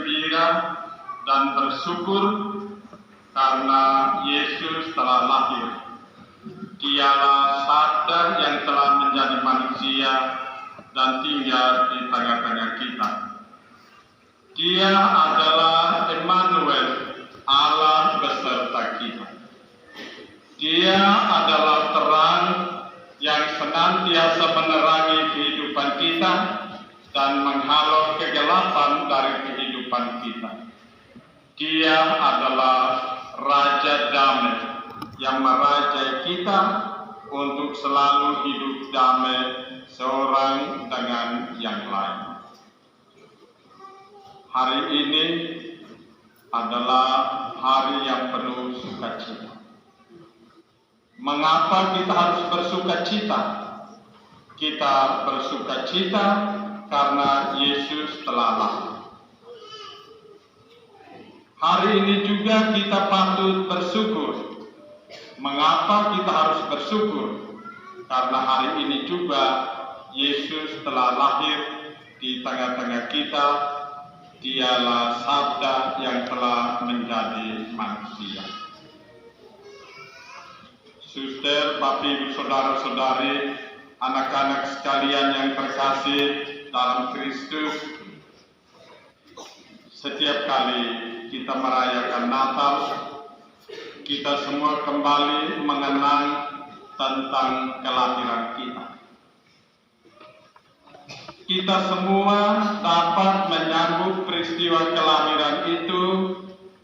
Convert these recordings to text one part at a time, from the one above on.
bergembira dan bersyukur karena Yesus telah lahir. Dialah Sabda yang telah menjadi manusia dan tinggal di tengah-tengah kita. Dia adalah Immanuel, Allah beserta kita. Dia adalah terang yang senantiasa menerangi kehidupan kita dan menghalau kegelapan dari kehidupan kita. Dia adalah Raja Damai yang merajai kita untuk selalu hidup damai seorang dengan yang lain. Hari ini adalah hari yang penuh sukacita. Mengapa kita harus bersukacita? Kita bersukacita karena Yesus telah lahir. Hari ini juga kita patut bersyukur. Mengapa kita harus bersyukur? Karena hari ini juga Yesus telah lahir di tengah-tengah kita. Dialah Sabda yang telah menjadi manusia. Suster, Bapak, Ibu, Saudara-saudari, anak-anak sekalian yang terkasih dalam Kristus, setiap kali kita merayakan Natal, kita semua kembali mengenang tentang kelahiran kita. Kita semua dapat menyambut peristiwa kelahiran itu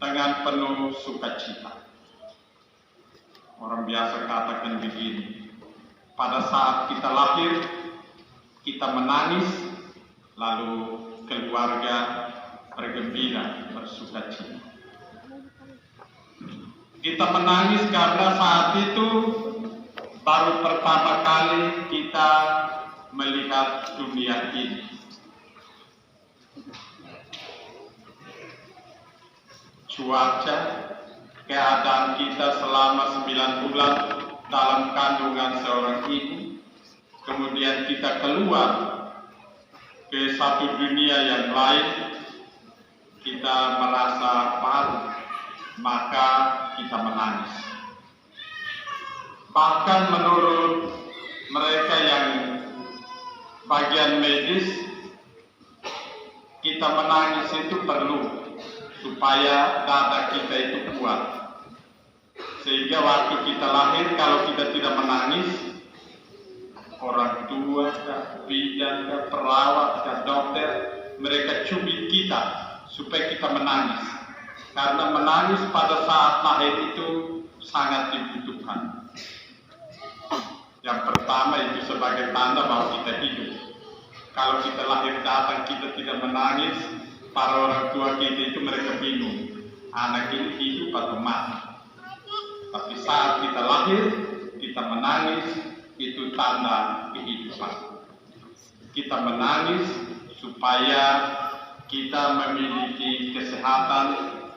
dengan penuh sukacita. Orang biasa katakan begini, pada saat kita lahir, kita menangis, lalu keluarga bergembira, bersukacita. Kita menangis karena saat itu baru pertama kali kita melihat dunia ini. Cuaca, keadaan kita selama 9 bulan dalam kandungan seorang ibu, kemudian kita keluar ke satu dunia yang lain, kita merasa baru, maka kita menangis. Bahkan menurut mereka yang bagian medis, kita menangis itu perlu supaya dada kita itu kuat. Sehingga waktu kita lahir, kalau kita tidak menangis, orang tua, bidan, perawat, dokter, mereka cubit kita supaya kita menangis. Karena menangis pada saat lahir itu sangat dibutuhkan. Yang pertama itu sebagai tanda bahwa kita hidup. Kalau kita lahir datang kita tidak menangis, para orang tua kita itu mereka bingung, anak ini hidup atau mati. Tapi saat kita lahir, kita menangis, itu tanda kehidupan. Kita menangis supaya kita memiliki kesehatan,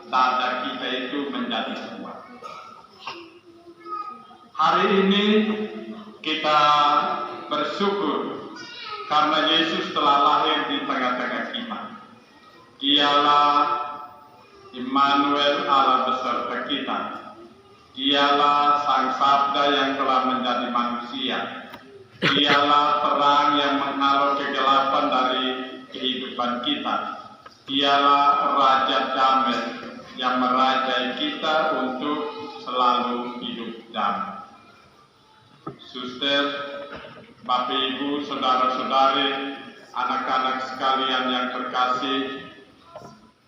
dada kita itu menjadi kuat. Hari ini kita bersyukur karena Yesus telah lahir di tengah-tengah kita. Dialah Immanuel, Allah beserta kita. Dialah Sang Sabda yang telah menjadi manusia. Dialah terang yang menghalau kegelapan dari kehidupan kita. Dialah Raja Damai yang merajai kita untuk selalu hidup damai. Suster, Bapak, Ibu, Saudara-saudari, anak-anak sekalian yang terkasih,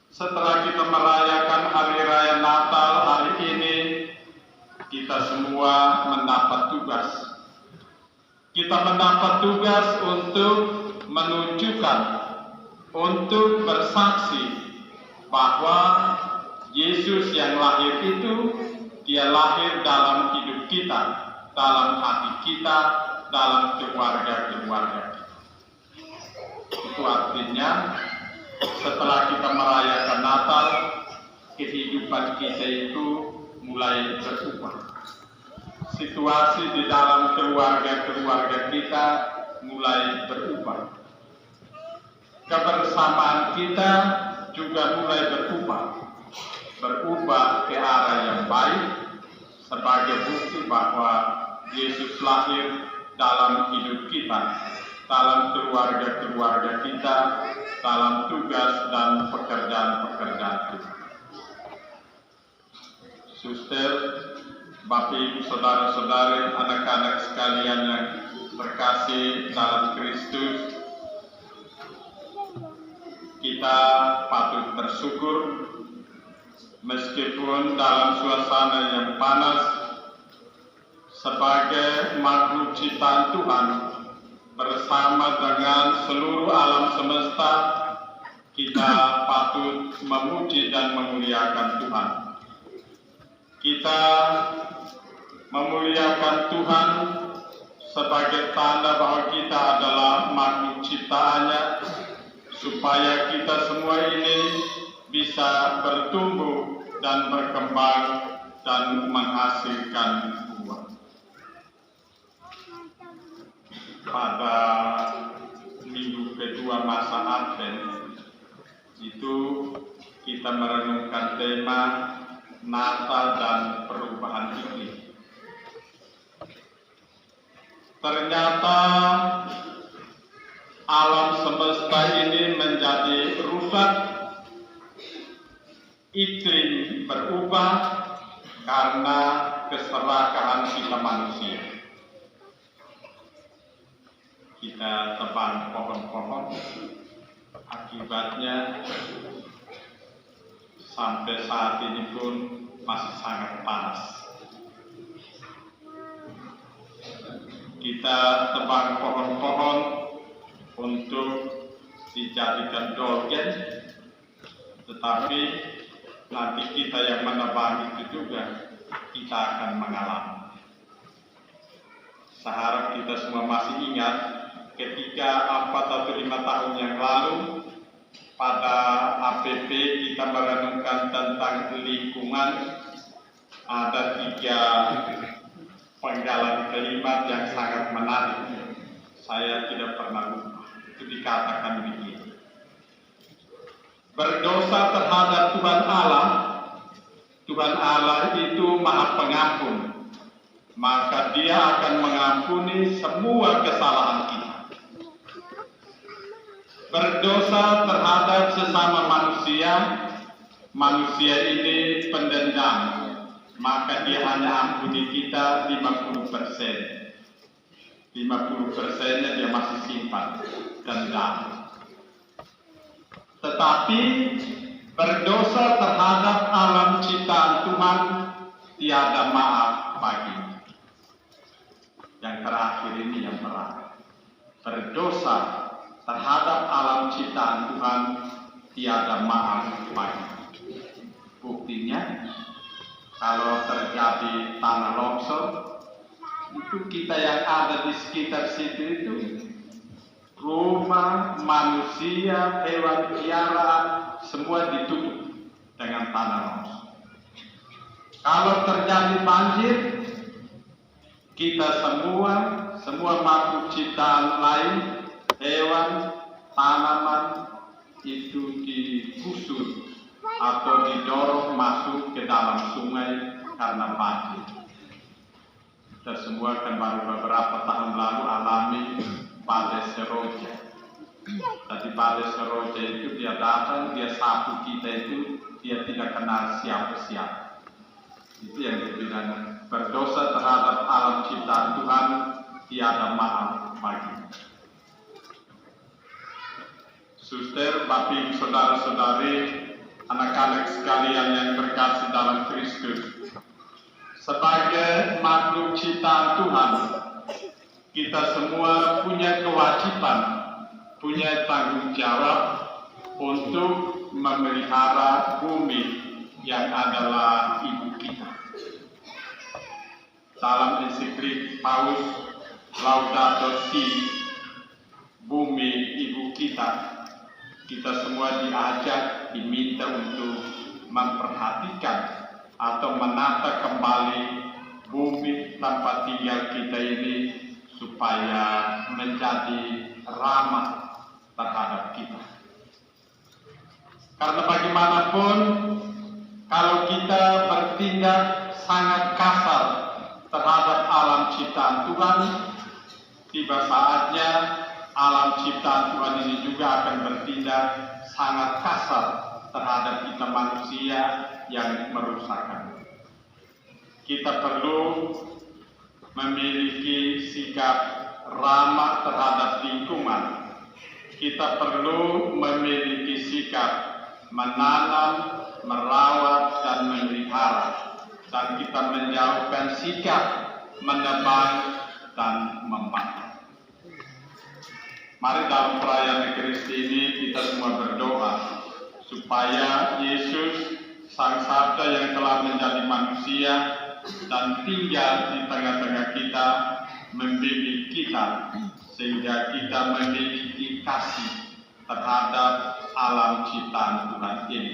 setelah kita merayakan Hari Raya Natal hari ini, kita semua mendapat tugas. Kita mendapat tugas untuk menunjukkan, untuk bersaksi bahwa Yesus yang lahir itu, dia lahir dalam hidup kita, dalam hati kita, dalam keluarga-keluarga kita. Itu artinya setelah kita merayakan Natal, kehidupan kita itu mulai berubah. Situasi di dalam keluarga-keluarga kita mulai berubah. Kebersamaan kita juga mulai berubah ke arah yang baik sebagai bukti bahwa Yesus lahir dalam hidup kita, dalam keluarga-keluarga kita, dalam tugas dan pekerjaan-pekerjaan kita. Suster, Bapak Ibu, saudara-saudari, anak-anak sekalian yang terkasih dalam Kristus, kita patut bersyukur meskipun dalam suasana yang panas sebagai makhluk ciptaan Tuhan bersama dengan seluruh alam semesta, kita patut memuji dan memuliakan Tuhan. Kita memuliakan Tuhan sebagai tanda bahwa kita adalah makhluk ciptaannya, supaya kita semua ini bisa bertumbuh dan berkembang dan menghasilkan buah. Pada minggu kedua masa Advent itu kita merenungkan tema Natal dan perubahan iklim. Ternyata alam semesta ini menjadi rusak, iklim berubah karena keserakahan kita manusia. Kita tebang pohon-pohon, akibatnya sampai saat ini pun masih sangat panas. Kita tebang pohon-pohon untuk dijadikan dolgen, tetapi nanti kita yang menebang itu juga kita akan mengalami. Seharap kita semua masih ingat ketika 4 atau 5 tahun yang lalu pada APP kita merenungkan tentang lingkungan, ada 3 penggalan kalimat yang sangat menarik. Saya tidak pernah lupa. Itu dikatakan begini: berdosa terhadap Tuhan Allah itu Maha Pengampun, maka Dia akan mengampuni semua kesalahan kita. Berdosa terhadap sesama manusia ini pendendam, maka Dia hanya ampuni kita 50%. 50%-nya Dia masih simpan dendam. Tetapi berdosa terhadap alam ciptaan Tuhan tiada maaf baginya. Yang terakhir ini yang terakhir. Berdosa terhadap alam ciptaan Tuhan tiada maaf baginya. Buktinya, kalau terjadi tanah longsor, itu kita yang ada di sekitar situ itu, rumah, manusia, hewan piaraan, semua ditutup dengan tanah longsor. Kalau terjadi banjir, kita semua makhluk ciptaan lain, hewan, tanaman, itu digusur atau didorong masuk ke dalam sungai karena banjir. Kita semua kan baru beberapa tahun lalu alami badai seroja. Tadi badai seroja itu dia datang, dia sapu kita itu, dia tidak kenal siapa-siapa. Itu yang dibilang berdosa terhadap alam ciptaan Tuhan tiada maaf baginya. Suster, Bapak, saudara-saudari, anak-anak sekalian yang terkasih dalam Kristus, sebagai makhluk ciptaan Tuhan, kita semua punya kewajiban, punya tanggung jawab untuk memelihara bumi yang adalah ibu kita. Dalam ensiklik Paus Laudato Si, bumi ibu kita, kita semua diajak, diminta untuk memperhatikan atau menata kembali bumi tempat tinggal kita ini supaya menjadi ramah terhadap kita. Karena bagaimanapun, kalau kita bertindak sangat kasar terhadap alam ciptaan Tuhan, tiba saatnya alam ciptaan Tuhan ini juga akan bertindak sangat kasar terhadap kita manusia yang merusakkan. Kita perlu memiliki sikap ramah terhadap lingkungan. Kita perlu memiliki sikap menanam, merawat, dan memelihara. Dan kita menjauhkan sikap menebang dan membakar. Mari dalam perayaan Ekaristi ini kita semua berdoa supaya Yesus, Sang Sabda yang telah menjadi manusia dan tinggal di tengah-tengah kita, membimbing kita sehingga kita memiliki kasih terhadap alam ciptaan Tuhan ini.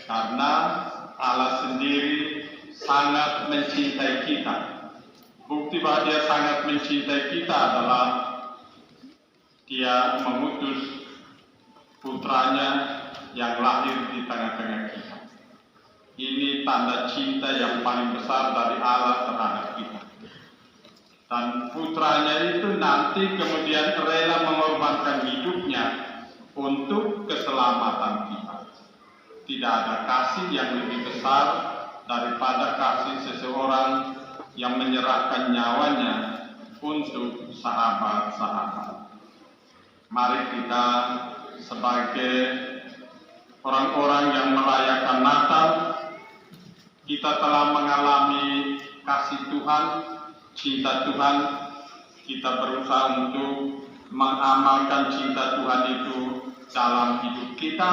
Karena Allah sendiri sangat mencintai kita. Bukti bahwa Dia sangat mencintai kita adalah Dia mengutus putranya yang lahir di tengah-tengah kita. Ini tanda cinta yang paling besar dari Allah terhadap kita. Dan putranya itu nanti kemudian rela mengorbankan hidupnya untuk keselamatan kita. Tidak ada kasih yang lebih besar daripada kasih seseorang yang menyerahkan nyawanya untuk sahabat-sahabat. Mari kita sebagai orang-orang yang merayakan Natal, kita telah mengalami kasih Tuhan, cinta Tuhan. Kita berusaha untuk mengamalkan cinta Tuhan itu dalam hidup kita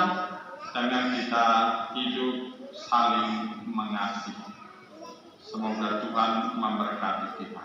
dengan kita hidup saling mengasihi. Semoga Tuhan memberkati kita.